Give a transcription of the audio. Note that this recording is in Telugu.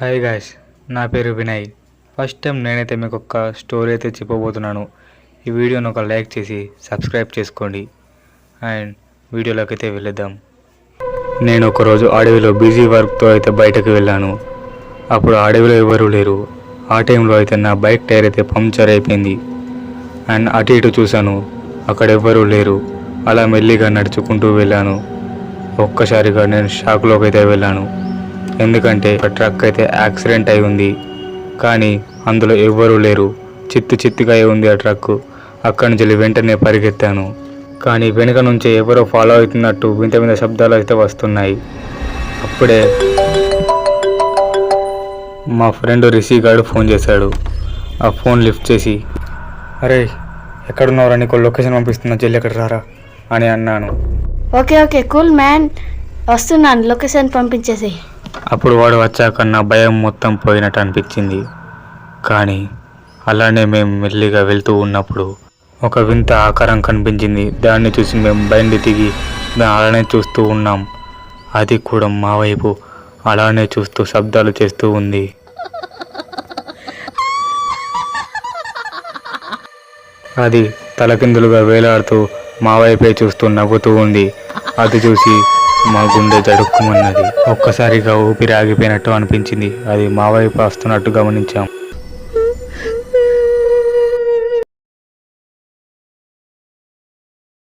హాయ్ గాయ్స్, నా పేరు వినయ్. ఫస్ట్ టైం నేనైతే మీకు ఒక స్టోరీ అయితే చెప్పబోతున్నాను. ఈ వీడియోని ఒక లైక్ చేసి సబ్స్క్రైబ్ చేసుకోండి. అండ్ వీడియోలోకి అయితే వెళ్ళేద్దాం. నేను ఒకరోజు అడవిలో బిజీ వర్క్తో అయితే బయటకు వెళ్ళాను. అప్పుడు అడవిలో ఎవరూ లేరు. ఆ టైంలో అయితే నా బైక్ టైర్ అయితే పంక్చర్ అయిపోయింది. అండ్ అటు ఇటు చూశాను, అక్కడ ఎవ్వరూ లేరు. అలా మెల్లిగా నడుచుకుంటూ వెళ్ళాను. ఒక్కసారిగా నేను షాక్లోకి అయితే వెళ్ళాను. ఎందుకంటే ఒక ట్రక్ అయితే యాక్సిడెంట్ అయి ఉంది, కానీ అందులో ఎవ్వరూ లేరు. చిత్తుగా ఉంది ఆ ట్రక్. అక్కడి నుంచి వెంటనే పరిగెత్తాను, కానీ వెనుక నుంచి ఎవరో ఫాలో అవుతున్నట్టు వింత వింత శబ్దాలు అయితే వస్తున్నాయి. అప్పుడే మా ఫ్రెండ్ రిషి గారు ఫోన్ చేశాడు. ఆ ఫోన్ లిఫ్ట్ చేసి, అరే ఎక్కడున్నారా, నీకు లొకేషన్ పంపిస్తున్నా, జల్లి ఎక్కడ రారా అని అన్నాను. ఓకే కూల్ మ్యాన్, వస్తున్నాను, లొకేషన్ పంపించేసి. అప్పుడు వాడు వచ్చాక నా భయం మొత్తం పోయినట్టు అనిపించింది. కానీ అలానే మేము మెల్లిగా వెళ్తూ ఉన్నప్పుడు ఒక వింత ఆకారం కనిపించింది. దాన్ని చూసి మేము బండి దిగి అలానే చూస్తూ ఉన్నాం. అది కూడా మా వైపు అలానే చూస్తూ శబ్దాలు చేస్తూ ఉంది. అది తలకిందులుగా వేలాడుతూ మా వైపే చూస్తూ నవ్వుతూ ఉంది. అది చూసి మా గుండె జడుక్కుమన్నది. ఒక్కసారిగా ఊపిరి ఆగిపోయినట్టు అనిపించింది. అది మా వైపు వస్తున్నట్టు గమనించాం.